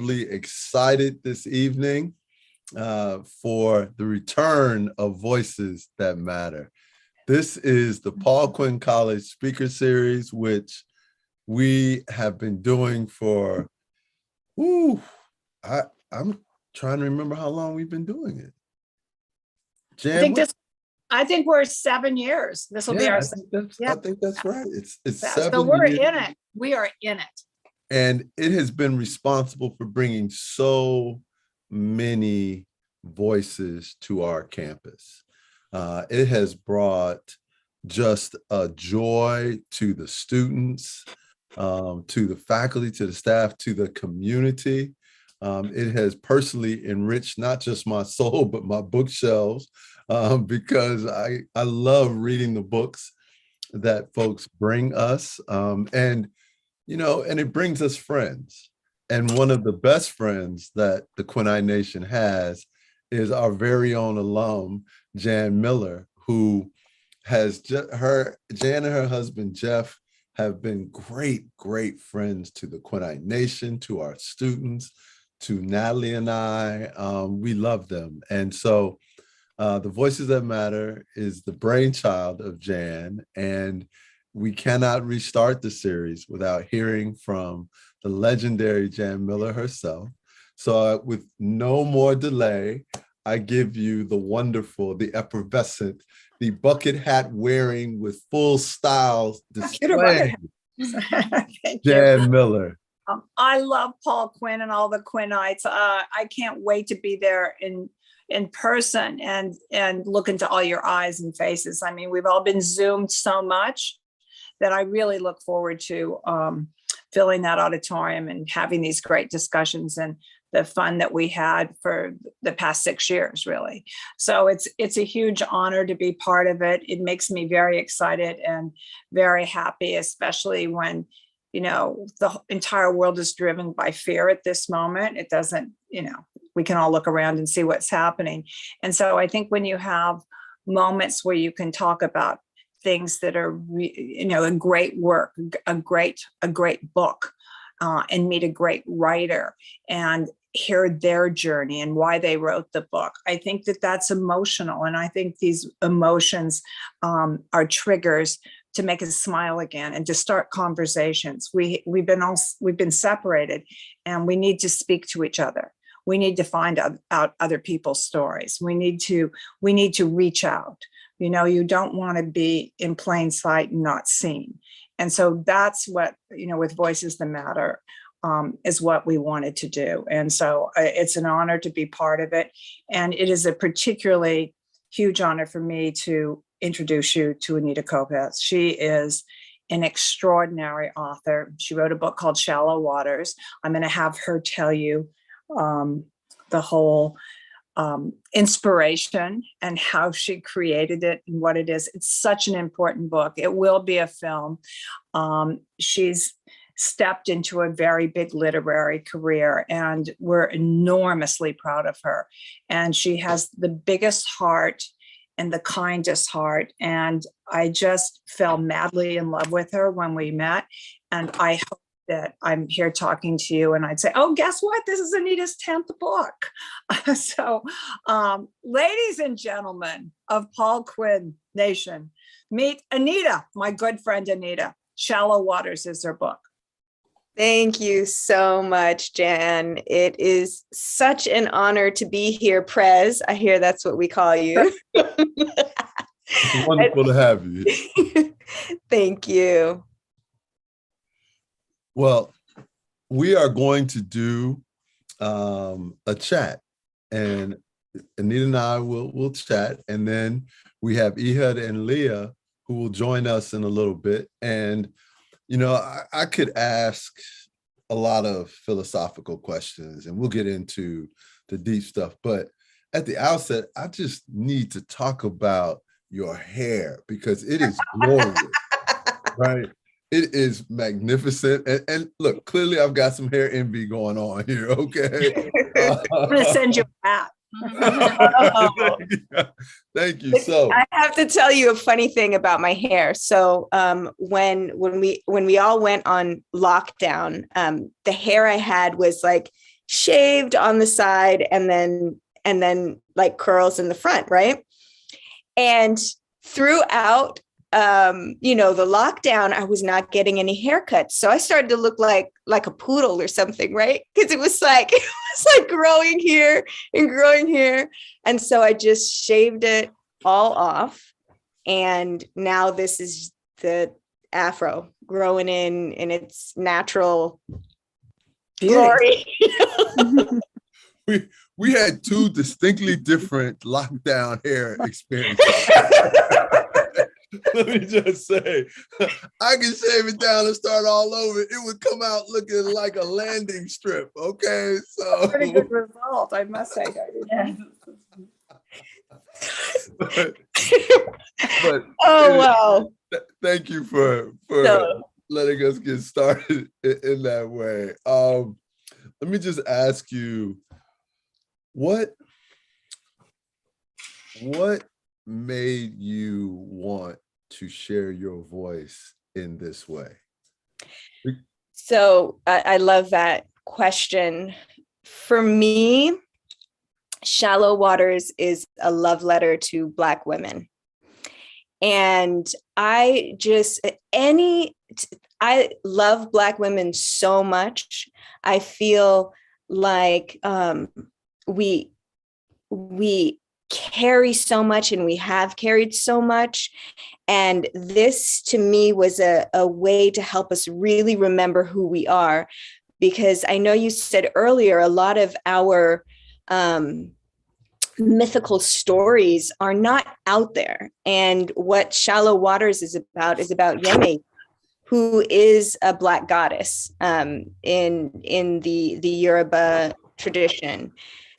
incredibly excited this evening for the return of Voices That Matter. This is the Paul Quinn College Speaker Series, which we have been doing for, I'm trying to remember how long we've been doing it. Jan, I think we're 7 years. This will be our. I think that's right. It's 7 so we're years. in it. We are in it. And it has been responsible for bringing so many voices to our campus. It has brought just a joy to the students, to the faculty, to the staff, to the community. It has personally enriched not just my soul, but my bookshelves, because I love reading the books that folks bring us. And it brings us friends. And one of the best friends that the Quinn Nation has is our very own alum, Jan Miller, who has Jan and her husband, Jeff, have been great, great friends to the Quinn Nation, to our students, to Natalie and I. We love them. And so the Voices That Matter is the brainchild of Jan, and we cannot restart the series without hearing from the legendary Jan Miller herself. So with no more delay, I give you the wonderful, the effervescent, the bucket hat wearing with full style display, Jan Miller. I love Paul Quinn and all the Quinnites. I can't wait to be there in person and look into all your eyes and faces. I mean, we've all been Zoomed so much that I really look forward to filling that auditorium and having these great discussions and the fun that we had for the past 6 years, really. So it's a huge honor to be part of it. It makes me very excited and very happy, especially when, the entire world is driven by fear at this moment. It doesn't, we can all look around and see what's happening. And so I think when you have moments where you can talk about things that are, a great work, a great book, and meet a great writer and hear their journey and why they wrote the book. I think that that's emotional. And I think these emotions are triggers to make us smile again and to start conversations. We've been separated, and we need to speak to each other. We need to find out other people's stories. We need to reach out. You don't want to be in plain sight and not seen. And so that's what, with Voices That Matter, is what we wanted to do. And so it's an honor to be part of it. And it is a particularly huge honor for me to introduce you to Anita Kopez. She is an extraordinary author. She wrote a book called Shallow Waters. I'm going to have her tell you the whole inspiration and how she created it and what it is. It's such an important book. It will be a film. She's stepped into a very big literary career, and we're enormously proud of her. And she has the biggest heart and the kindest heart. And I just fell madly in love with her when we met. And I hope that I'm here talking to you and I'd say, oh, guess what? This is Anita's 10th book. So ladies and gentlemen of Paul Quinn Nation, meet Anita, my good friend Anita. Shallow Waters is her book. Thank you so much, Jan. It is such an honor to be here, Prez. I hear that's what we call you. It's wonderful to have you. Thank you. Well, we are going to do a chat, and Anita and I will chat, and then we have Ehud and Leah who will join us in a little bit. And I could ask a lot of philosophical questions, and we'll get into the deep stuff. But at the outset, I just need to talk about your hair because it is glorious, right? It is magnificent. And look, clearly I've got some hair envy going on here, okay? I'm going to send you a hat. Thank you. So I have to tell you a funny thing about my hair. So when we all went on lockdown, the hair I had was like shaved on the side and then like curls in the front, right? And throughout the lockdown, I was not getting any haircuts. So I started to look like a poodle or something, right? Because it was like growing here and growing here. And so I just shaved it all off. And now this is the afro growing in its natural glory. We had two distinctly different lockdown hair experiences. Let me just say, I can shave it down and start all over. It would come out looking like a landing strip. Okay, so Pretty good result, I must say. Yeah. but Oh wow! Thank you for letting us get started in that way. Let me just ask you, what made you want to share your voice in this way? So I love that question. For me, Shallow Waters is a love letter to Black women. And I love Black women so much. I feel like we carry so much, and we have carried so much. And this to me was a way to help us really remember who we are. Because I know you said earlier, a lot of our mythical stories are not out there. And what Shallow Waters is about Yemi, who is a Black goddess in the Yoruba tradition.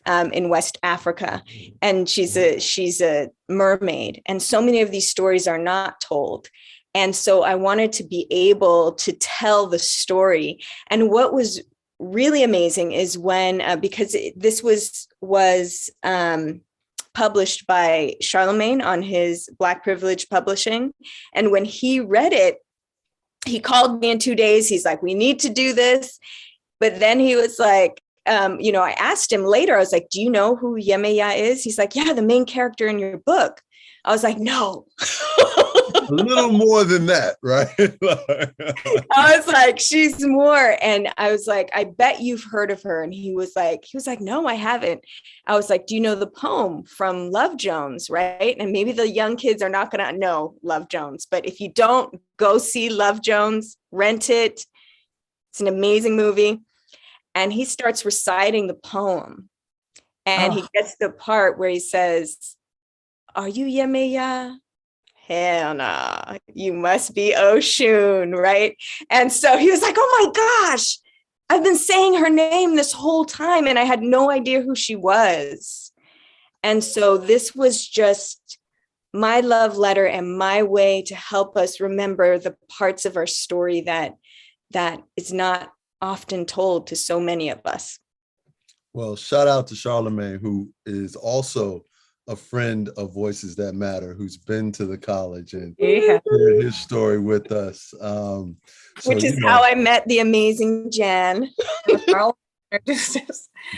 In West Africa, and she's a mermaid, and so many of these stories are not told. And so I wanted to be able to tell the story. And what was really amazing is when because this was published by Charlemagne on his Black Privilege Publishing, and when he read it, he called me in 2 days. He's like, "We need to do this," but then he was like, I asked him later, I was like, "Do you know who Yemeya is?" He's like, "Yeah, the main character in your book." I was like, "No." A little more than that, right? I was like, "She's more." And I was like, "I bet you've heard of her." And he was like, "No, I haven't." I was like, "Do you know the poem from Love Jones?" Right. And maybe the young kids are not going to know Love Jones, but if you don't, go see Love Jones, rent it. It's an amazing movie. And he starts reciting the poem, and he gets to the part where he says, "Are you Yemeya?" "Hell no, you must be Oshun," right? And so he was like, "Oh my gosh, I've been saying her name this whole time, and I had no idea who she was." And so this was just my love letter and my way to help us remember the parts of our story that is not often told to so many of us. Well, shout out to Charlemagne, who is also a friend of Voices That Matter, who's been to the college and shared his story with us. Which is how I met the amazing Jan. This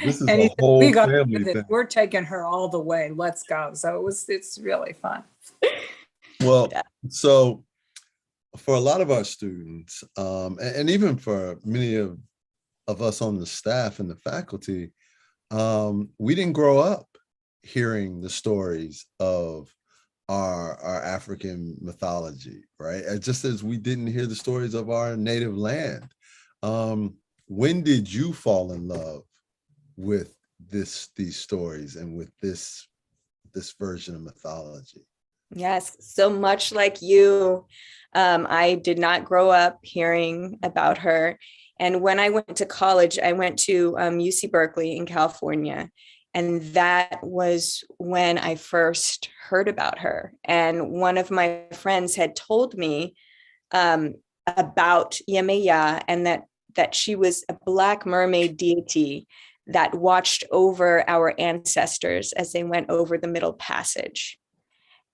is a whole family thing. We're taking her all the way. Let's go. So it's really fun. Well, so for a lot of our students, and even for many of us on the staff and the faculty, we didn't grow up hearing the stories of our African mythology, right? Just as we didn't hear the stories of our native land. When did you fall in love with these stories and with this version of mythology? Yes, so much like you, I did not grow up hearing about her. And when I went to college, I went to UC Berkeley in California. And that was when I first heard about her. And one of my friends had told me about Yemeya, and that she was a Black mermaid deity that watched over our ancestors as they went over the Middle Passage.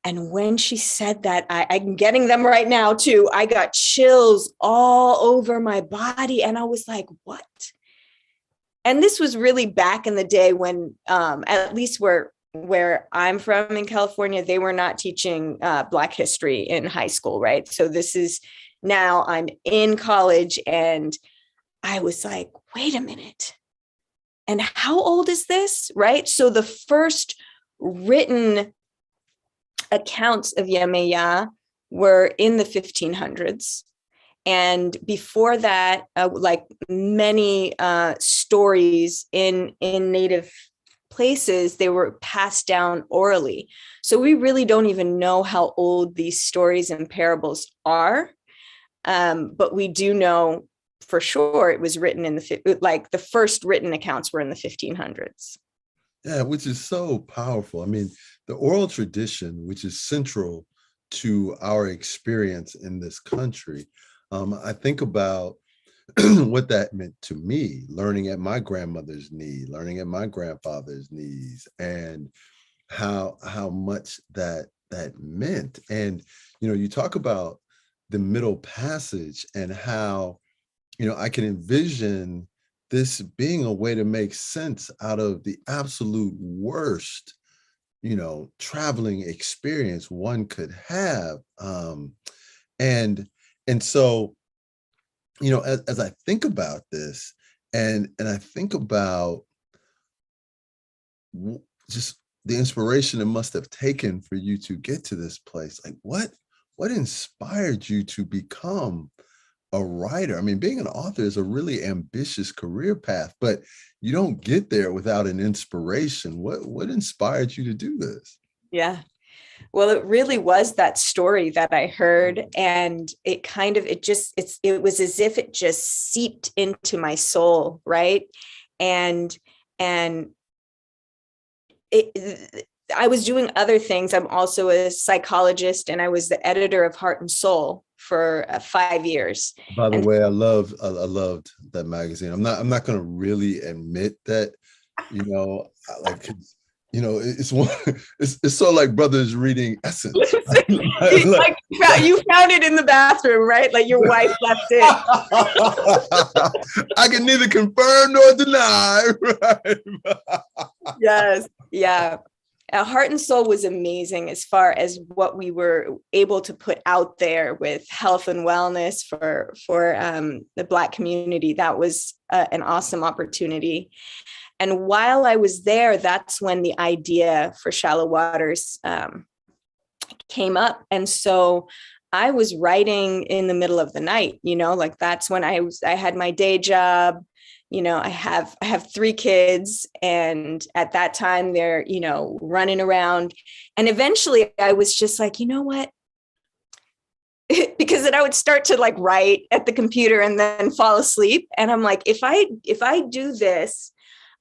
And when she said that, I'm getting them right now too. I got chills all over my body. And I was like, what? and this was really back in the day when, at least where I'm from in California, they were not teaching Black history in high school, right? So this is now I'm in college, and I was like, wait a minute. And how old is this, right? So the first written accounts of Yemaya were in the 1500s. And before that, like many stories in Native places, they were passed down orally. So we really don't even know how old these stories and parables are. But we do know for sure it was written in the first written accounts were in the 1500s. Yeah, which is so powerful. I mean, the oral tradition, which is central to our experience in this country, I think about what that meant to me, learning at my grandmother's knee, learning at my grandfather's knees, and how much that meant. And you talk about the Middle Passage and how I can envision this being a way to make sense out of the absolute worst traveling experience one could have. And so as I think about this, and I think about just the inspiration it must have taken for you to get to this place, like what inspired you to become a writer? I mean, being an author is a really ambitious career path, but you don't get there without an inspiration. What inspired you to do this? Yeah. Well, it really was that story that I heard, and it was as if it just seeped into my soul, right? And I was doing other things. I'm also a psychologist, and I was the editor of Heart and Soul for 5 years. By the way, I loved that magazine. I'm not going to really admit that, it's sort of like brothers reading Essence. Like you found it in the bathroom, right? Like your wife left it. I can neither confirm nor deny. Right? Yes. Yeah. Heart and Soul was amazing as far as what we were able to put out there with health and wellness for the Black community. That was an awesome opportunity. And while I was there, that's when the idea for Shallow Waters came up. And so I was writing in the middle of the night, like that's when I had my day job. I have 3 kids, and at that time they're, running around. And eventually I was just like, you know what? Because then I would start to like write at the computer and then fall asleep. And I'm like, if I do this,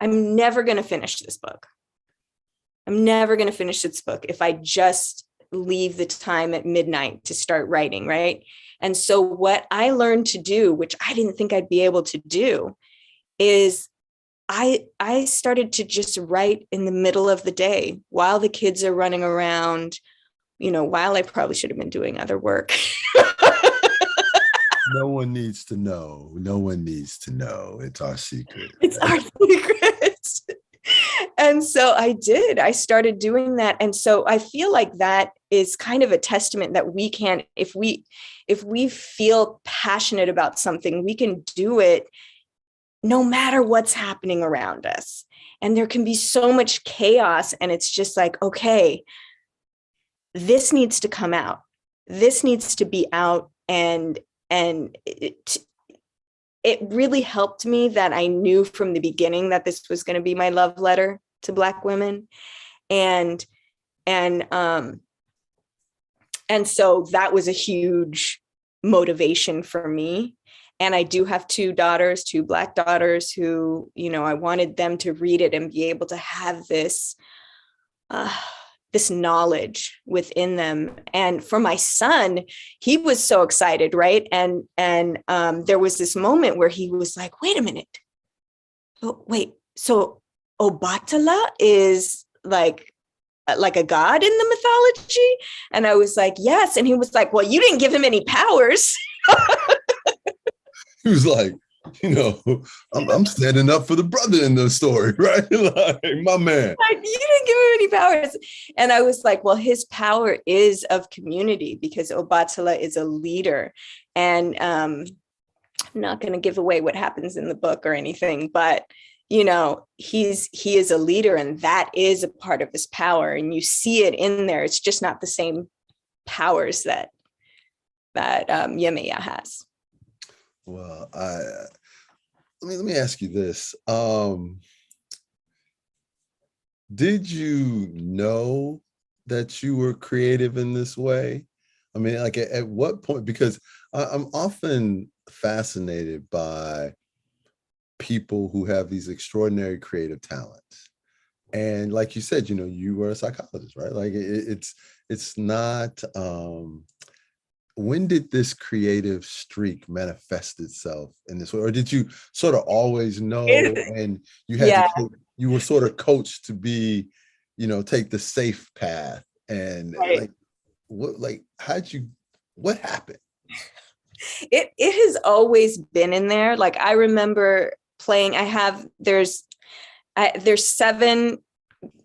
I'm never going to finish this book. I'm never going to finish this book if I just leave the time at midnight to start writing, right? And so what I learned to do, which I didn't think I'd be able to do, is I started to just write in the middle of the day while the kids are running around, while I probably should have been doing other work. No one needs to know. No one needs to know. It's our secret. It's our secret. And so I started doing that. And so I feel like that is kind of a testament that we can, if we feel passionate about something, we can do it no matter what's happening around us. And there can be so much chaos, and it's just like, okay, this needs to come out. This needs to be out. And it really helped me that I knew from the beginning that this was going to be my love letter to Black women. And so that was a huge motivation for me. And I do have 2 daughters, 2 Black daughters who, I wanted them to read it and be able to have this knowledge within them. And for my son, he was so excited, right? And there was this moment where he was like, wait a minute. Oh, wait, so Obatala is like a god in the mythology? And I was like, yes. And he was like, well, you didn't give him any powers. He was like, I'm standing up for the brother in the story, right? Like, my man. Like, you didn't give him any powers. And I was like, well, his power is of community because Obatala is a leader. And I'm not going to give away what happens in the book or anything, but he is a leader, and that is a part of his power. And you see it in there. It's just not the same powers that Yemaya has. Well, let me ask you this. Did you know that you were creative in this way? I mean, like at what point? Because I'm often fascinated by people who have these extraordinary creative talents. And like you said, you were a psychologist, right? Like it's not, when did this creative streak manifest itself in this way? Or did you sort of always know, and you had you were sort of coached to be, take the safe path, and right. what happened? It has always been in there. Like, I remember playing, there's 7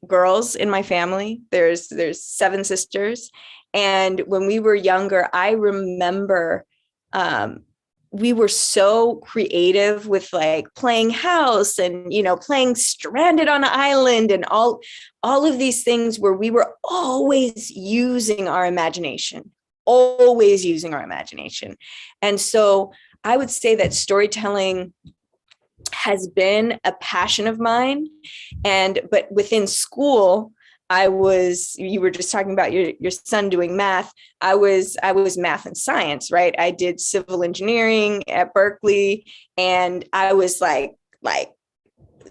girls in my family. There's 7 sisters. And when we were younger, I remember we were so creative with like playing house and, playing stranded on an island and all of these things where we were always using our imagination. And so I would say that storytelling has been a passion of mine. But within school, you were just talking about your son doing math. I was math and science, right? I did civil engineering at Berkeley, and I was like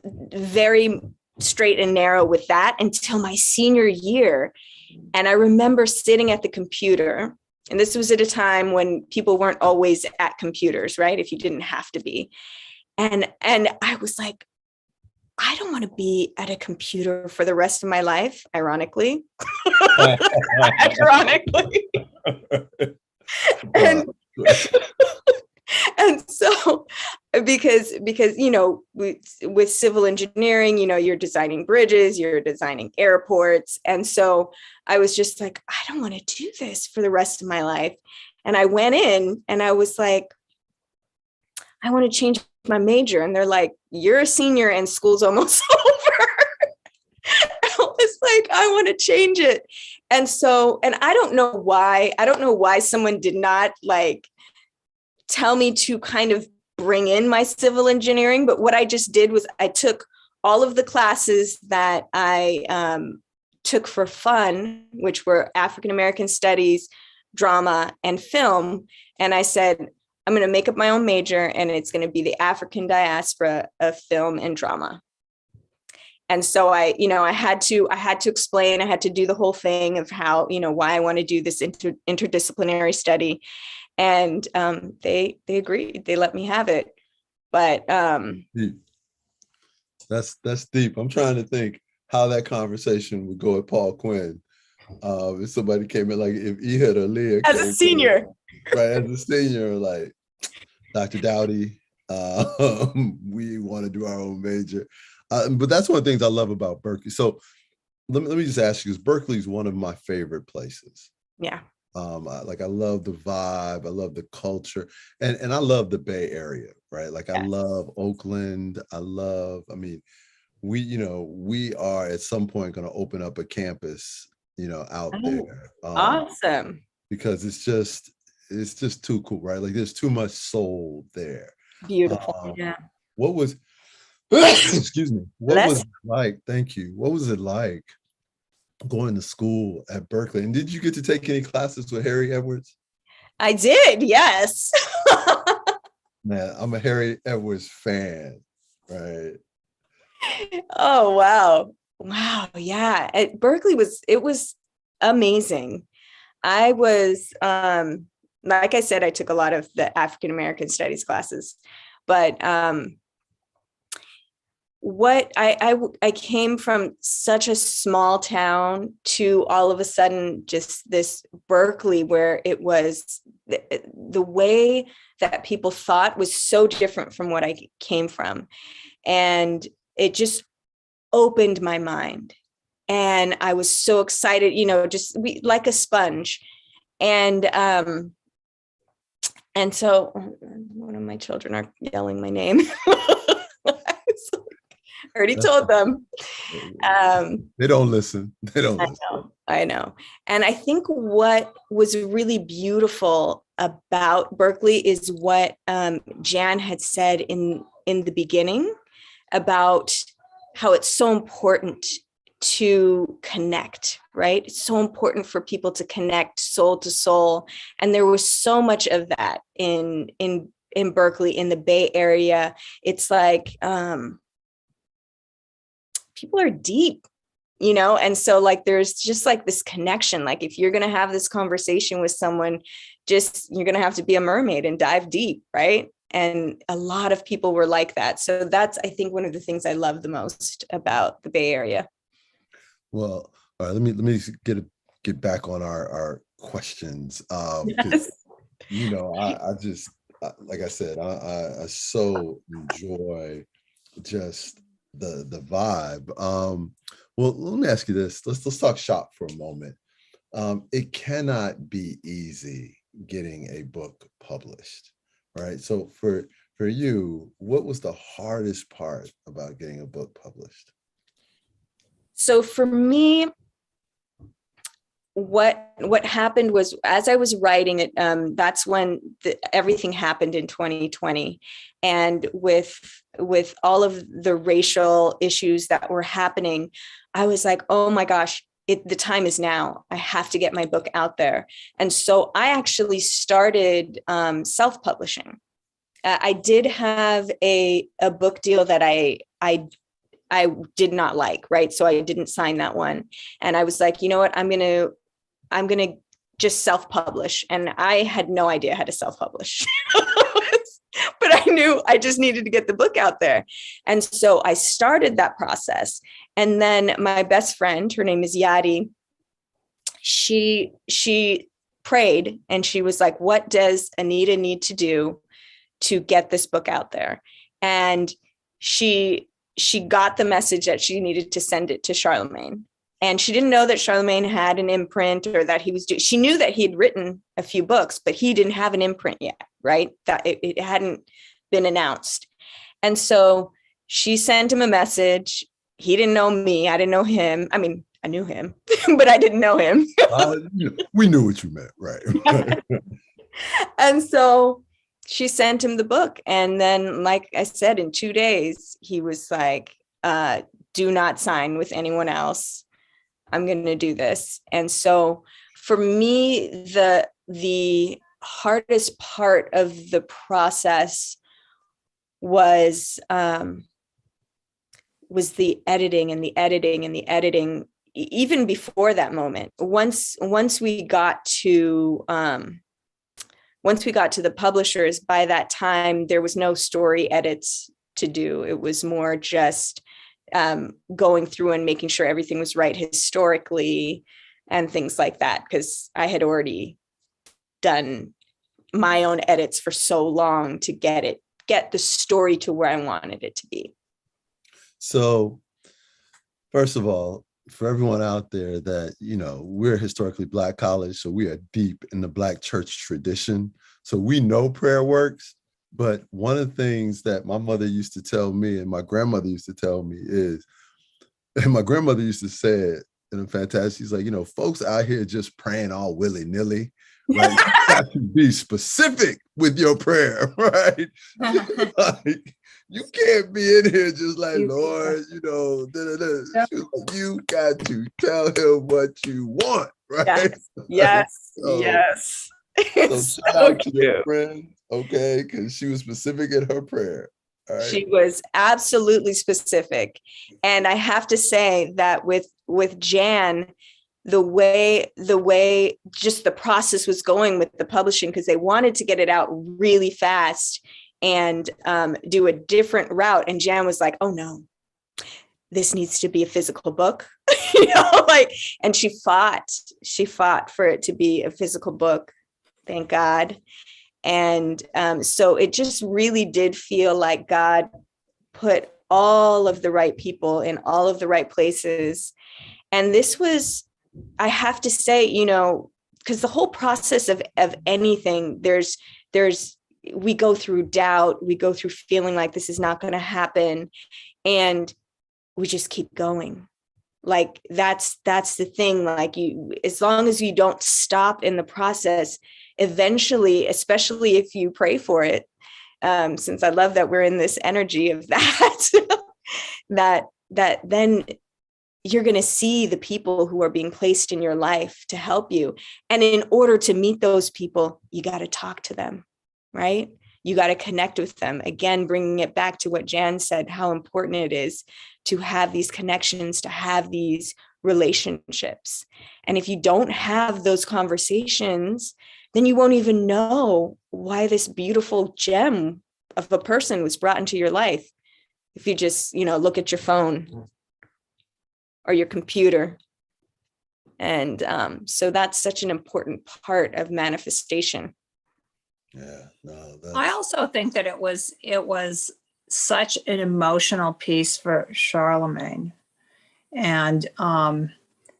very straight and narrow with that until my senior year. And I remember sitting at the computer, and this was at a time when people weren't always at computers, right? If you didn't have to be. And I was like, I don't want to be at a computer for the rest of my life, ironically. Ironically. And so because with civil engineering, you're designing bridges, you're designing airports. And so I was just like, I don't want to do this for the rest of my life. And I went in and I was like, I want to change my major. And they're like, you're a senior and school's almost over. I was like, I want to change it. And so, and I don't know why someone did not like tell me to kind of bring in my civil engineering. But what I just did was I took all of the classes that I took for fun, which were African-American studies, drama, and film. And I said, I'm going to make up my own major, and it's going to be the African diaspora of film and drama. And so I had to explain, I had to do the whole thing of how, why I want to do this interdisciplinary study. And they agreed, they let me have it. But that's deep. I'm trying to think how that conversation would go at Paul Quinn. If somebody came in, like if Ehud or Leah as a senior. Right, as a senior, like, Dr. Dowdy, we want to do our own major. But that's one of the things I love about Berkeley. So let me just ask you, because Berkeley is one of my favorite places. Yeah. I love the vibe, I love the culture, and I love the Bay Area, right? Like, I love Oakland. We are at some point going to open up a campus, out there. Awesome. Because it's just too cool, right? Like, there's too much soul there. Beautiful. Yeah. What was excuse me, was it like? Thank you. What was it like going to school at Berkeley? And did you get to take any classes with Harry Edwards? I did, yes. Man, I'm a Harry Edwards fan, right? Oh, wow, yeah. At Berkeley it was amazing. I was like I said, I took a lot of the African American studies classes, but what I came from such a small town to all of a sudden just this Berkeley, where it was the way that people thought was so different from what I came from. And it just opened my mind. And I was so excited, just like a sponge. And so one of my children are yelling my name. I already told them. They don't listen. They don't listen. I know. And I think what was really beautiful about Berkeley is what Jan had said in the beginning about how it's so important to connect, right? It's so important for people to connect soul to soul. And there was so much of that in Berkeley, in the Bay Area. It's like, people are deep, and so like there's just like this connection. Like if you're going to have this conversation with someone, you're going to have to be a mermaid and dive deep, right? And a lot of people were like that. So that's, I think, one of the things I love the most about the Bay Area. Well, all right, let me get back on our questions. Yes. I just, like I said, I so enjoy just the vibe. Well, let me ask you this. Let's talk shop for a moment. It cannot be easy getting a book published, right? So for you, what was the hardest part about getting a book published? So for me, what happened was, as I was writing it, that's when everything happened in 2020, and with all of the racial issues that were happening, I was like, oh my gosh, the time is now. I have to get my book out there. And so I actually started self-publishing. I did have a book deal that I did not like, right? So I didn't sign that one. And I was like, you know what, I'm going to just self-publish. And I had no idea how to self-publish, but I knew I just needed to get the book out there. And so I started that process. And then my best friend, her name is Yadi, she prayed and she was like, what does Anita need to do to get this book out there? And she got the message that she needed to send it to Charlemagne. And she didn't know that Charlemagne had an imprint, or that he was she knew that he had written a few books, but he didn't have an imprint yet, right? That it hadn't been announced. And so she sent him a message. He didn't know me. I didn't know him. I mean, I knew him, but I didn't know him. We knew what you meant, right? And so she sent him the book. And then, like I said, in 2 days, he was like, do not sign with anyone else. I'm going to do this. And so for me, the hardest part of the process was the editing and the editing and the editing, even before that moment. Once we got to the publishers, by that time, there was no story edits to do. It was more just going through and making sure everything was right historically and things like that, because I had already done my own edits for so long to get the story to where I wanted it to be. So first of all, for everyone out there that, we're a historically Black college, so we are deep in the Black church tradition. So we know prayer works. But one of the things that my mother used to tell me and my grandmother used to tell me is, and my grandmother used to say it in a fantastic, she's like, folks out here just praying all willy-nilly, right? You have to be specific with your prayer, right? Like, you can't be in here just like, Lord, you got to tell him what you want, right? Yes. So, yes. So shout out to your friend, okay, because she was specific in her prayer. All right. She was absolutely specific. And I have to say that with Jan, the way just the process was going with the publishing, because they wanted to get it out really fast and do a different route. And Jan was like, oh no, this needs to be a physical book, you know, like, and she fought for it to be a physical book. Thank God. And so it just really did feel like God put all of the right people in all of the right places. And this was, I have to say, you know, because the whole process of anything, we go through doubt, we go through feeling like this is not going to happen, and we just keep going. Like that's the thing. Like, you, as long as you don't stop in the process, eventually, especially if you pray for it, since I love that we're in this energy of that, that then you're going to see the people who are being placed in your life to help you. And in order to meet those people, you got to talk to them, right? You got to connect with them. Again, bringing it back to what Jan said, how important it is to have these connections, to have these relationships. And if you don't have those conversations, then you won't even know why this beautiful gem of a person was brought into your life. If you just, you know, look at your phone or your computer. And so that's such an important part of manifestation. Yeah, no, I also think that it was such an emotional piece for Charlemagne. And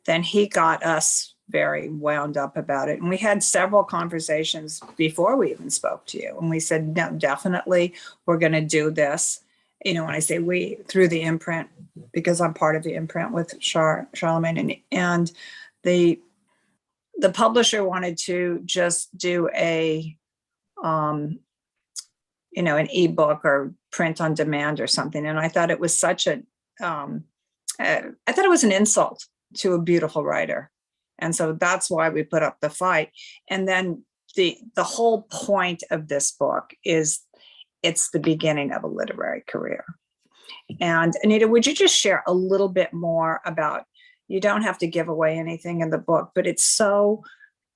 then he got us very wound up about it. And we had several conversations before we even spoke to you. And we said, no, definitely, we're going to do this. You know, when I say we, through the imprint, because I'm part of the imprint with Charlemagne, and the publisher wanted to just do a, you know, an ebook or print on demand or something. And I thought it was such a, I thought it was an insult to a beautiful writer. And so that's why we put up the fight. And then the whole point of this book is it's the beginning of a literary career. And Anita, would you just share a little bit more about, you don't have to give away anything in the book, but it's so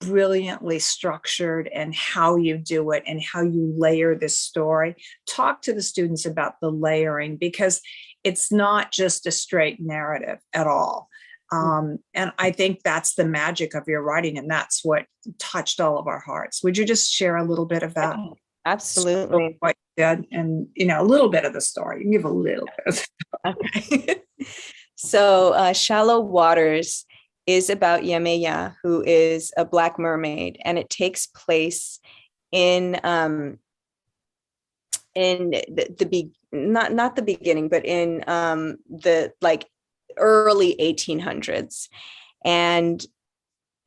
brilliantly structured, and how you do it and how you layer this story. Talk to the students about the layering, because it's not just a straight narrative at all. And I think that's the magic of your writing, and that's what touched all of our hearts. Would you just share a little bit of that? Absolutely. What you did, and, you know, a little bit of the story. You can give a little bit. Okay. So Shallow Waters is about Yemeya, who is a Black mermaid, and it takes place in not the beginning, but in the like early 1800s, and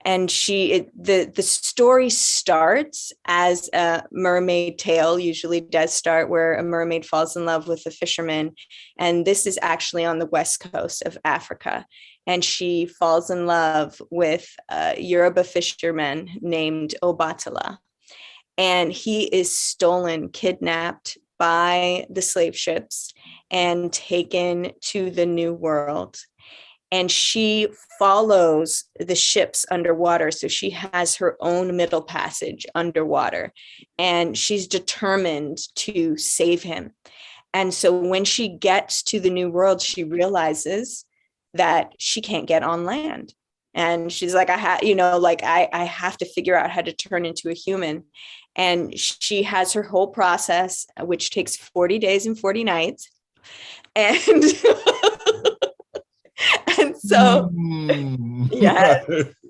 the story starts as a mermaid tale, usually does start where a mermaid falls in love with a fisherman. And this is actually on the west coast of Africa. And she falls in love with a Yoruba fisherman named Obatala. And he is stolen, kidnapped by the slave ships and taken to the New World. And she follows the ships underwater. So she has her own middle passage underwater, and she's determined to save him. And so when she gets to the New World, she realizes that she can't get on land. And she's like, I have to figure out how to turn into a human. And she has her whole process, which takes 40 days and 40 nights. And and so,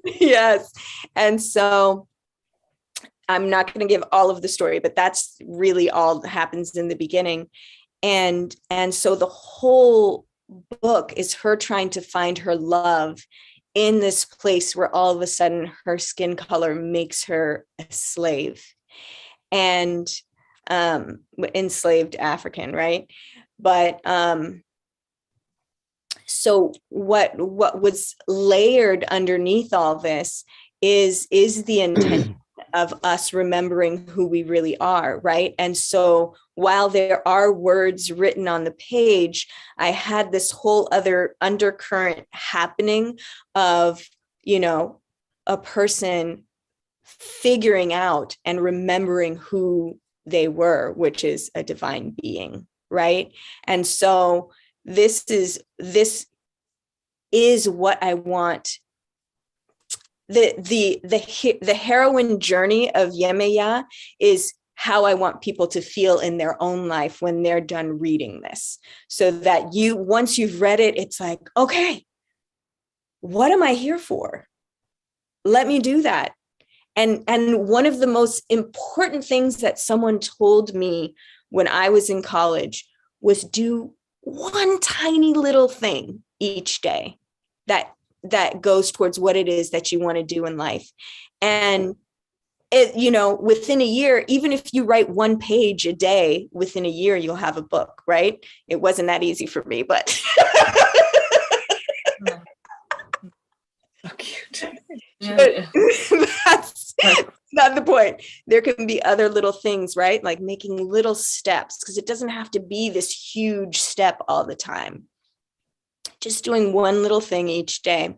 yes. And so I'm not going to give all of the story, but that's really all that happens in the beginning. And so the whole book is her trying to find her love in this place where all of a sudden her skin color makes her a slave, and enslaved African, right? But so what was layered underneath all this is the intention of us remembering who we really are, right? And so while there are words written on the page, I had this whole other undercurrent happening of, you know, a person figuring out and remembering who they were, which is a divine being, right? And so this is what I want. The heroine journey of Yemeya is how I want people to feel in their own life when they're done reading this. So that once you've read it, it's like, okay, what am I here for? Let me do that. And one of the most important things that someone told me when I was in college was do one tiny little thing each day that goes towards what it is that you want to do in life. And within a year, even if you write 1 page a day, within a year, you'll have a book, right? It wasn't that easy for me, but. So cute. That's not the point. There can be other little things, right? Like making little steps, because it doesn't have to be this huge step all the time. Just doing one little thing each day.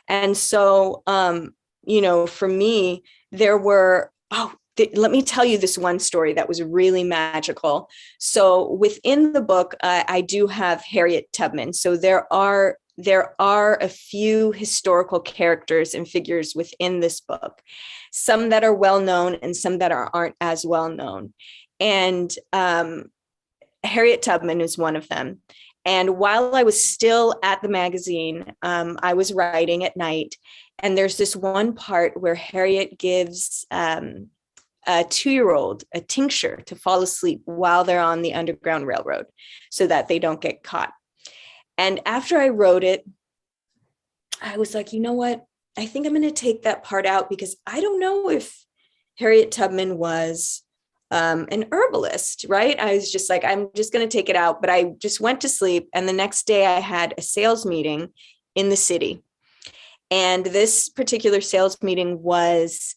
And so, for me, there were, let me tell you this one story that was really magical. So within the book, I do have Harriet Tubman. So there are a few historical characters and figures within this book, some that are well known and some that aren't as well known. And Harriet Tubman is one of them. And while I was still at the magazine, I was writing at night. And there's this one part where Harriet gives a 2-year-old a tincture to fall asleep while they're on the Underground Railroad so that they don't get caught. And after I wrote it, I was like, you know what? I think I'm going to take that part out because I don't know if Harriet Tubman was an herbalist, right? I was just like, I'm just going to take it out. But I just went to sleep. And the next day I had a sales meeting in the city. And this particular sales meeting was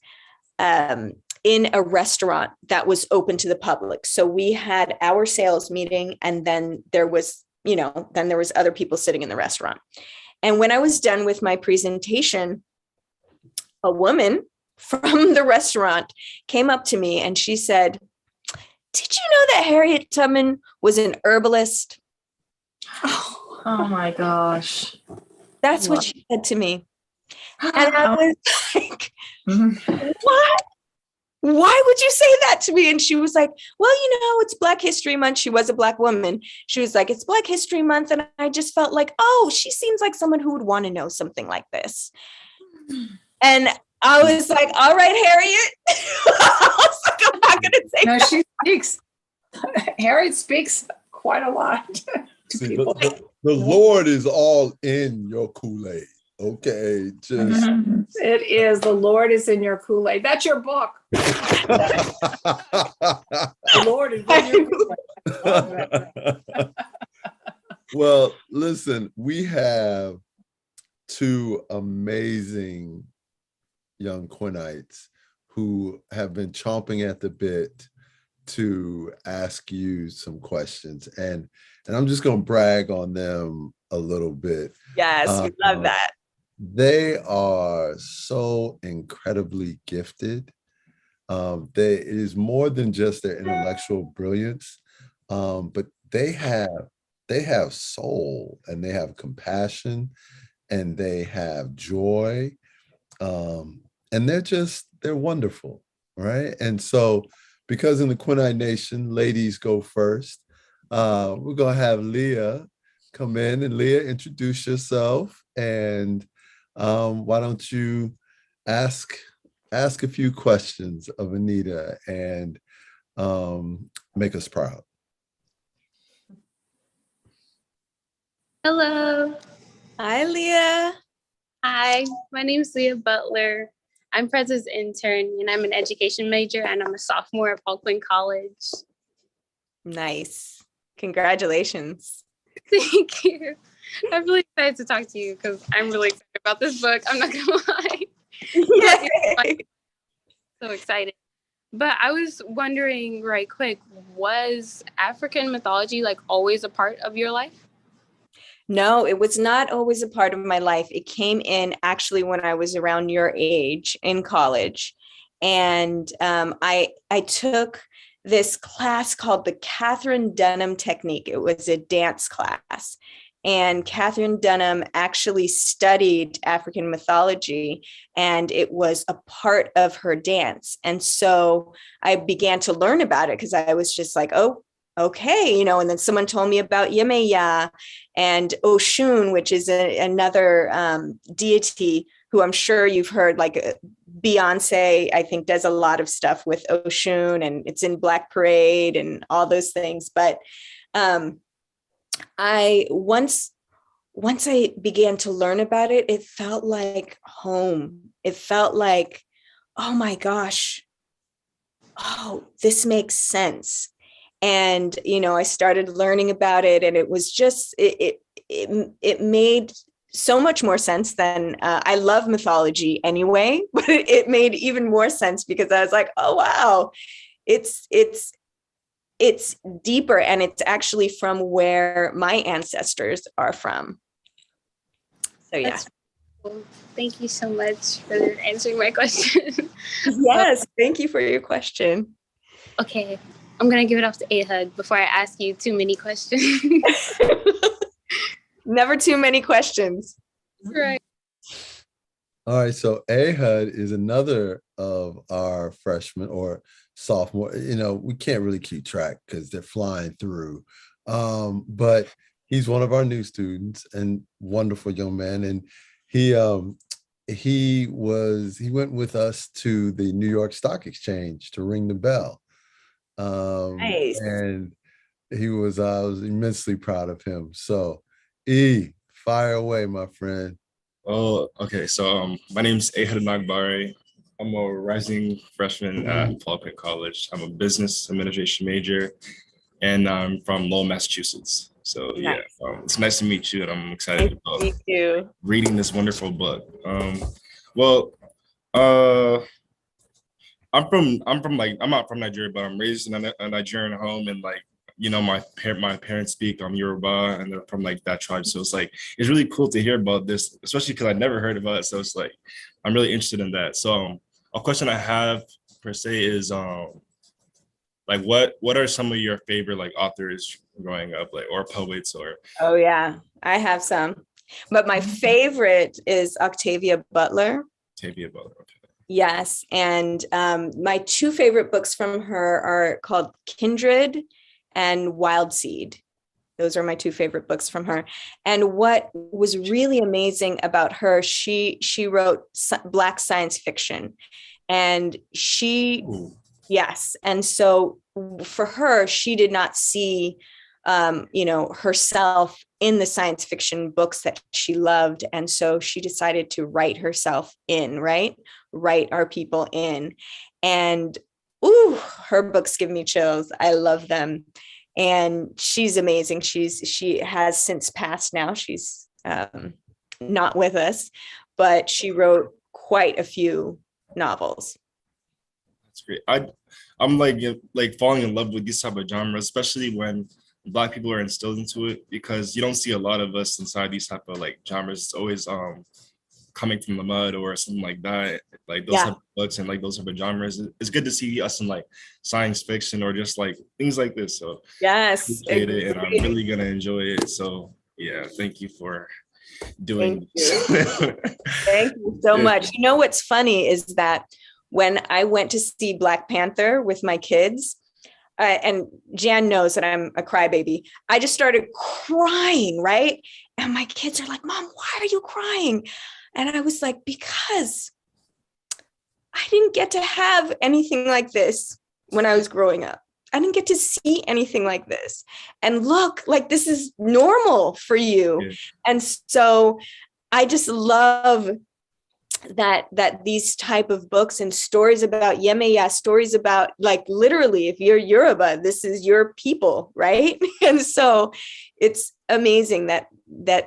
in a restaurant that was open to the public. So we had our sales meeting, and then there was other people sitting in the restaurant. And when I was done with my presentation, a woman from the restaurant came up to me and she said, "Did you know that Harriet Tubman was an herbalist?" Oh my gosh. That's what she said to me. And I was like, Mhm. what? Why would you say that to me? And she was like, well, it's Black History Month. She was a Black woman. She was like, it's Black History Month. And I just felt like, oh, she seems like someone who would want to know something like this. And I was like, all right, Harriet. I was like, I'm not going to say No, that. she speaks. Harriet speaks quite a lot to See, people. the Lord is all in your Kool-Aid. Okay, just Mhm. It is. The Lord is in your Kool-Aid. That's your book. The Lord is in your Kool-Aid. Well, listen, we have 2 amazing young Quinnites who have been chomping at the bit to ask you some questions. And I'm just going to brag on them a little bit. Yes, we love that. They are so incredibly gifted. It is more than just their intellectual brilliance, but they have soul, and they have compassion, and they have joy, and they're wonderful, right? And so, because in the Quinnite Nation, ladies go first, we're gonna have Leah come in. And Leah, introduce yourself, and why don't you ask a few questions of Anita and make us proud. Hello. Hi, Leah. Hi, my name is Leah Butler. I'm Prez's intern, and I'm an education major, and I'm a sophomore at Paul Quinn College. Nice. Congratulations. Thank you. I'm really excited to talk to you because I'm really excited about this book. I'm not gonna lie. Yay. So excited. But I was wondering right quick, was African mythology like always a part of your life? No, it was not always a part of my life. It came in actually when I was around your age in college. And I took this class called the Catherine Dunham Technique. It was a dance class. And Catherine Dunham actually studied African mythology, and it was a part of her dance. And so I began to learn about it because I was just like, oh, okay, you know, and then someone told me about Yemeya and Oshun, which is another deity who I'm sure you've heard, like Beyonce, I think, does a lot of stuff with Oshun, and it's in Black Parade and all those things. But once I began to learn about it, it felt like home. It felt like, oh my gosh, oh, this makes sense. And, you know, I started learning about it, and it was just, it made so much more sense than, I love mythology anyway, but it made even more sense because I was like, oh, wow, it's deeper, and it's actually from where my ancestors are from. So, yeah. That's cool. Thank you so much for answering my question. Yes, thank you for your question. Okay, I'm going to give it off to Ahud before I ask you too many questions. Never too many questions. Right. All right, so Ehud is another of our freshmen or sophomore. You know, we can't really keep track because they're flying through. But he's one of our new students and wonderful young man. And he went with us to the New York Stock Exchange to ring the bell. Nice. And I was immensely proud of him. So fire away, my friend. Oh, okay. So my name's Ehud Nagbare. I'm a rising freshman at Paul Pitt College. I'm a business administration major, and I'm from Lowell, Massachusetts. So Nice. yeah, it's nice to meet you, and I'm excited about Me too. reading this wonderful book. Well, I'm not from Nigeria, but I'm raised in a Nigerian home, and like, you know, my parents speak Yoruba, and they're from like that tribe. So it's like, it's really cool to hear about this, especially because I never heard about it. So it's like, I'm really interested in that. So a question I have per se is like what are some of your favorite like authors growing up, like, or poets, or Oh yeah, I have some. But my favorite is Octavia Butler. Tavia Butler? Okay. Yes. And my two favorite books from her are called Kindred and Wild Seed. Those are my two favorite books from her. And what was really amazing about her, she wrote Black science fiction. And yes. And so for her, she did not see, you know, herself in the science fiction books that she loved. And so she decided to write herself in, write our people in. And her books give me chills. I love them. And she's amazing. She has since passed now. She's not with us, but she wrote quite a few novels. That's great. I'm like falling in love with these type of genres, especially when Black people are instilled into it, because you don't see a lot of us inside these type of like genres. It's always coming from the mud or something like that, like those type of books and like those type of genres. It's good to see us in like science fiction or just like things like this. So yes, appreciate it, and I'm really gonna enjoy it. So yeah, thank you for doing this. Thank you so much. You know what's funny is that when I went to see Black Panther with my kids, and Jan knows that I'm a crybaby, I just started crying, right? And my kids are like, Mom, why are you crying? And I was like, because I didn't get to have anything like this when I was growing up. I didn't get to see anything like this. And look, like this is normal for you. Yeah. And so I just love that these type of books and stories about Yemeya, stories about like literally, if you're Yoruba, this is your people, right? And so it's amazing that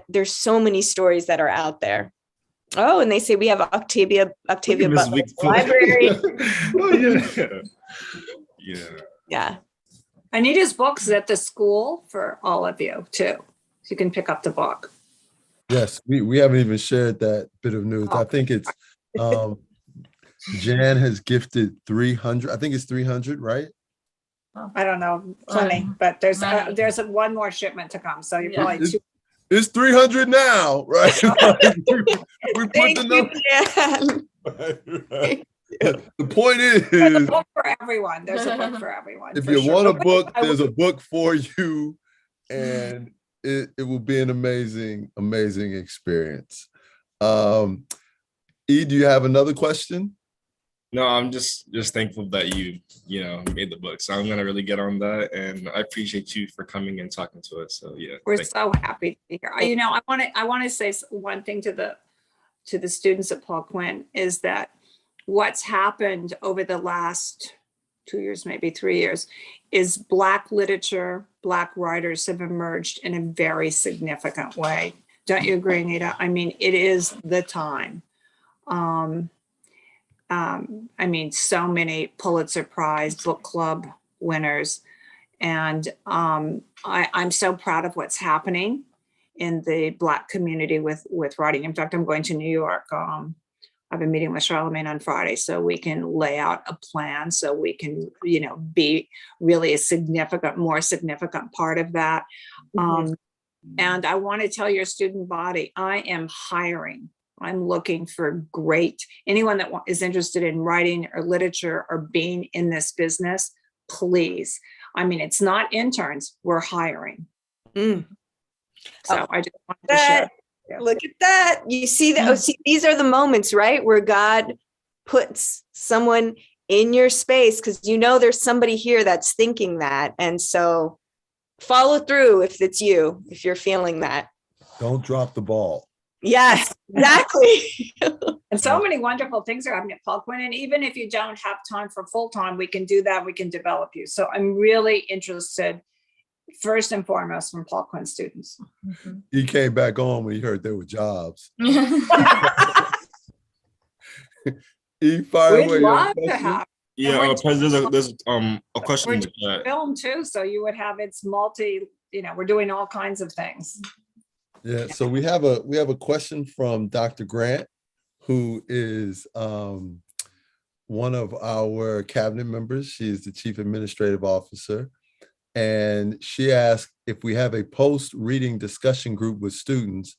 there's so many stories that are out there. Oh, and they say we have Octavia Butler library. Oh, Yeah. Anita's books at the school for all of you too. So you can pick up the book. Yes, we haven't even shared that bit of news. I think it's Jan has gifted 300. I think it's 300, right? I don't know, plenty, but there's one more shipment to come, so you're probably It's, two. it's 300 now, right? We put Thank the you, number. Jan. Right. The point There's a is, book for everyone. There's a book for everyone. if for you sure. want a Okay, book, I will- there's a book for you, and it will be an amazing experience. E, do you have another question? No, I'm just thankful that you made the book. So I'm gonna really get on that, and I appreciate you for coming and talking to us. So yeah, We're thank so happy to be here. I want to say one thing to the students at Paul Quinn is that what's happened over the last 2 years, maybe 3 years, is Black literature, Black writers have emerged in a very significant way. Don't you agree, Anita? I mean, it is the time. I mean, so many Pulitzer Prize book club winners. And I'm so proud of what's happening in the Black community with writing. In fact, I'm going to New York. I've a meeting with Charlemagne on Friday, so we can lay out a plan, so we can, be really a more significant part of that. And I want to tell your student body, I am hiring. I'm looking for anyone that is interested in writing or literature or being in this business, please. I mean, it's not interns, we're hiring. So I just wanted to share. Look at that. You see that? See, these are the moments, right? Where God puts someone in your space, because there's somebody here that's thinking that. And so follow through if it's you, if you're feeling that. Don't drop the ball. Yes, exactly. And so many wonderful things are happening at Paul Quinn. And even if you don't have time for full time, we can do that. We can develop you. So I'm really interested, first and foremost, from Paul Quinn students. He came back on when he heard there were jobs. He fired We'd love to have. Yeah, President, there's a question We're in the chat. film too, so you would have its we're doing all kinds of things. Yeah, so we have a question from Dr. Grant, who is one of our cabinet members. She is the chief administrative officer. And she asked if we have a post-reading discussion group with students,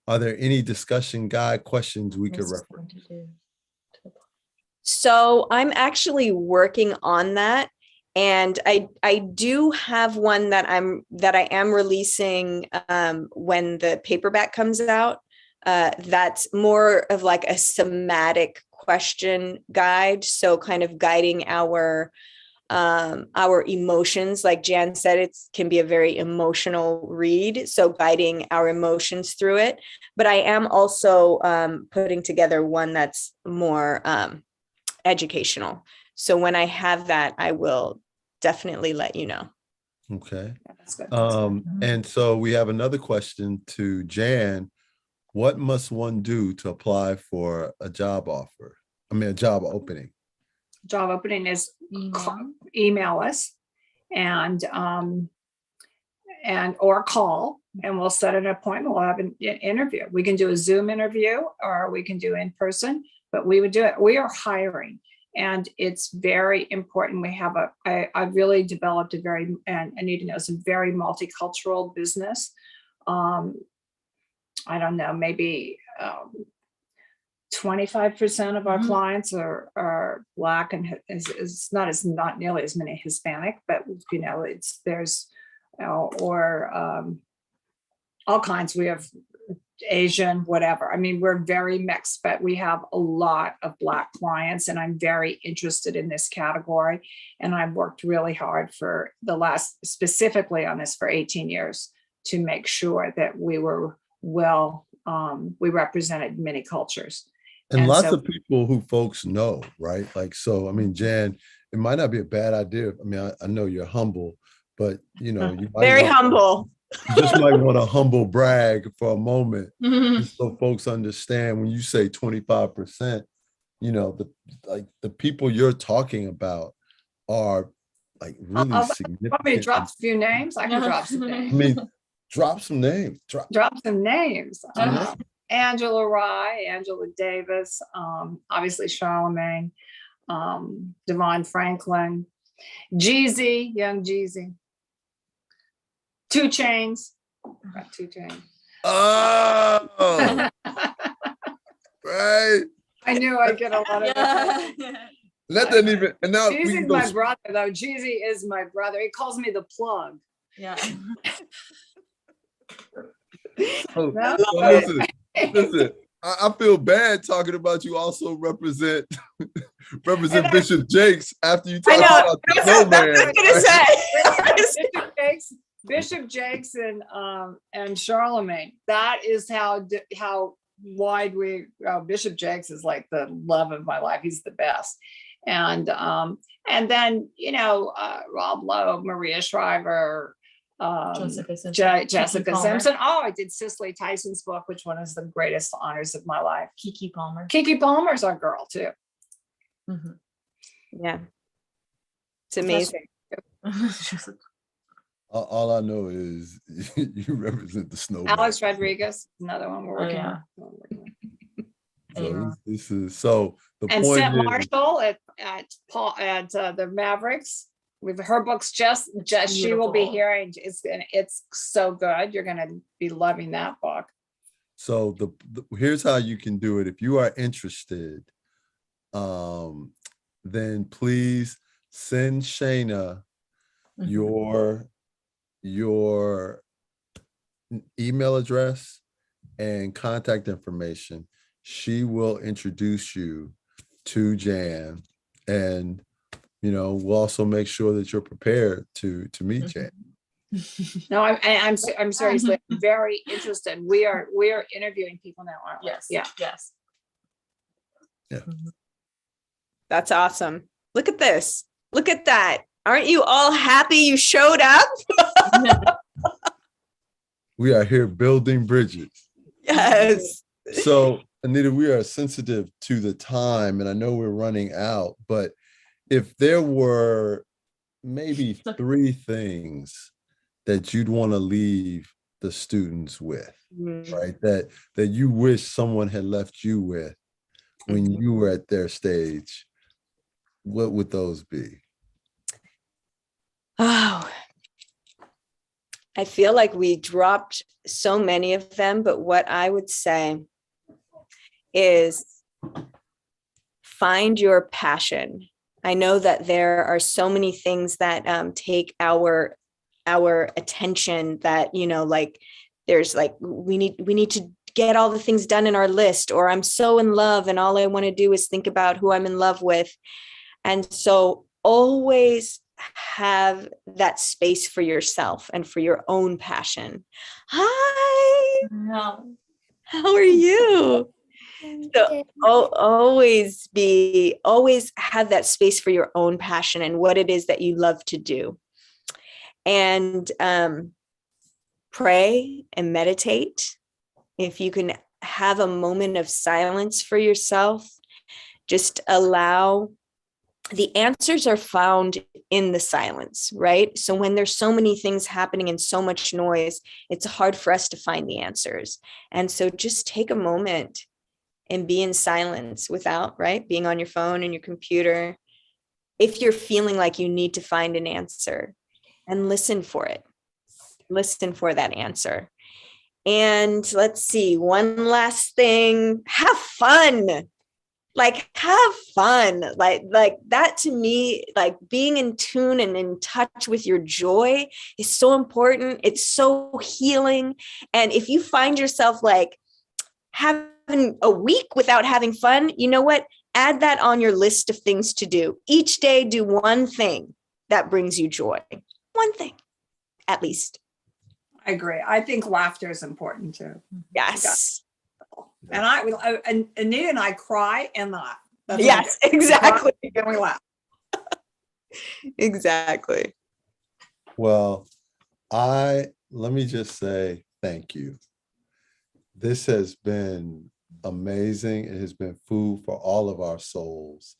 are there any discussion guide questions we could reference? So I'm actually working on that. And I do have one that I am releasing when the paperback comes out. That's more of like a somatic question guide. So kind of guiding our emotions. Like Jan said, it can be a very emotional read. So guiding our emotions through it. But I am also putting together one that's more educational. So when I have that, I will definitely let you know. Okay. That's good. And so we have another question to Jan. What must one do to apply for a job offer? A job opening. Job opening is email us and or call, and we'll set an appointment. We'll have an interview. We can do a Zoom interview or we can do in person, but we would do it. We are hiring. And it's very important. We have I've really developed and Anita knows, a very multicultural business. I don't know, maybe 25% of our clients are Black, and it's not nearly as many Hispanic, but there's all kinds. We have Asian, whatever. I mean, we're very mixed, but we have a lot of Black clients, and I'm very interested in this category. And I've worked really hard specifically on this for 18 years to make sure that we were we represented many cultures. And lots of people who folks know, right? Like, so, Jan, it might not be a bad idea. I know you're humble, but you might very humble. You just might want to humble brag for a moment, so folks understand when you say 25%, the people you're talking about are like really significant. Want me to drop a few names? I can drop some names. Drop some names. Drop some names. Angela Rye, Angela Davis, obviously Charlemagne, Devon Franklin, Jeezy, young Jeezy. 2 Chains. Got 2 Chains. Oh, right. I knew I'd get a lot of it. That doesn't even, and now we Jeezy's can go. my brother, though. Jeezy is my brother. He calls me the plug. Yeah. Oh, No? so listen, I feel bad talking about you also represent And Bishop Jakes after you I talk know. about the That's what I was snowman. gonna say. Bishop Jakes and Charlemagne. That is how wide Bishop Jakes is like the love of my life. He's the best. And then Rob Lowe, Maria Shriver, Jessica Simpson. Jessica Kiki Palmer. Simpson. Oh, I did Cicely Tyson's book, which one is the greatest honors of my life. Kiki Palmer. Kiki Palmer's our girl too. Mhm. Yeah. It's amazing. All I know is you represent the snowman. Alex Rodriguez, another one we're working yeah. on. So this is so the And point Sam is, Marshall at the Mavericks. With her books, just she will be Beautiful. hearing. It's so good. You're gonna be loving that book. so here's how you can do it. If you are interested, then please send Shayna Mhm. your email address and contact information. She will introduce you to Jan, and we'll also make sure that you're prepared to meet Jan. No, I'm seriously very interested. We are interviewing people now, aren't we? Yes. Yeah. Yes. That's awesome. Look at this. Look at that. Aren't you all happy you showed up? We are here building bridges. Yes. So, Anita, we are sensitive to the time, and I know we're running out, but if there were maybe 3 things that you'd want to leave the students with, right? That you wish someone had left you with when you were at their stage, what would those be? Oh, I feel like we dropped so many of them, but what I would say is find your passion. I know that there are so many things that take our attention that, like there's like, we need to get all the things done in our list, or I'm so in love and all I want to do is think about who I'm in love with. And so always have that space for yourself and for your own passion. Hi, how are you? So always have that space for your own passion and what it is that you love to do. And pray and meditate. If you can have a moment of silence for yourself, just allow. The answers are found in the silence, right? So when there's so many things happening and so much noise, it's hard for us to find the answers. And so just take a moment and be in silence without, right, being on your phone and your computer. If you're feeling like you need to find an answer, and listen for it. Listen for that answer. And let's see, one last thing, have fun. Like have fun, like that to me, like being in tune and in touch with your joy is so important. It's so healing. And if you find yourself like having a week without having fun, you know what? Add that on your list of things to do. Each day, do one thing that brings you joy. One thing, at least. I agree. I think laughter is important too. Yes. And Anita and I cry and laugh. That's Yes, exactly. And we laugh. Exactly. Well, let me just say thank you. This has been amazing. It has been food for all of our souls.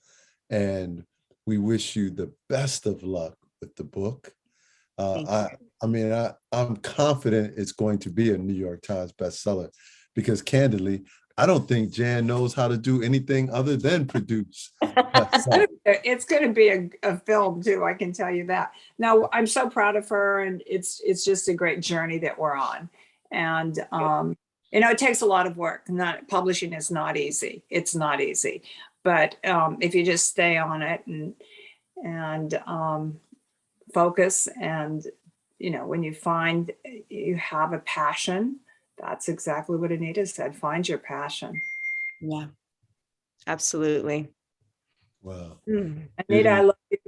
And we wish you the best of luck with the book. I'm confident it's going to be a New York Times bestseller because candidly, I don't think Jan knows how to do anything other than produce. It's going to be a film too, I can tell you that. Now, I'm so proud of her, and it's just a great journey that we're on. And it takes a lot of work. Publishing is not easy. It's not easy. But if you just stay on it and focus, and when you find you have a passion, that's exactly what Anita said. Find your passion. Yeah, absolutely. Wow. Anita, I love you.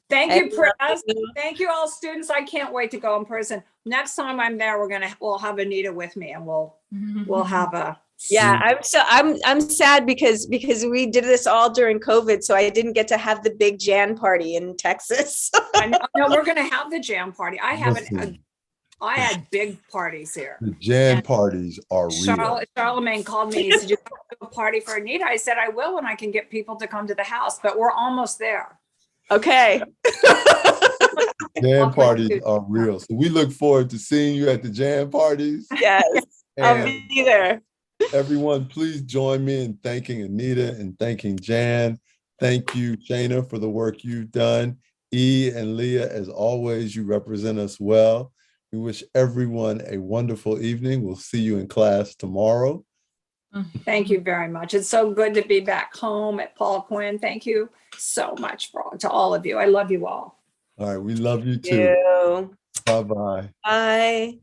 Thank you, Press. Thank you, all students. I can't wait to go in person. Next time I'm there, we'll have Anita with me, and we'll have a. Yeah, I'm sad because we did this all during COVID, so I didn't get to have the big Jan party in Texas. I know, we're going to have the Jam party. I had big parties here. The Jan parties are real. Charlemagne called me. He said, "You want to do a party for Anita?" I said, "I will when I can get people to come to the house," but we're almost there. Okay. Jan parties are real. So we look forward to seeing you at the Jan parties. Yes, I'll be there. Everyone, please join me in thanking Anita and thanking Jan. Thank you, Shayna, for the work you've done. E and Leah, as always, you represent us well. We wish everyone a wonderful evening. We'll see you in class tomorrow. Thank you very much. It's so good to be back home at Paul Quinn. Thank you so much to all of you. I love you all. All right, we love you too. Thank you. Bye-bye. Bye.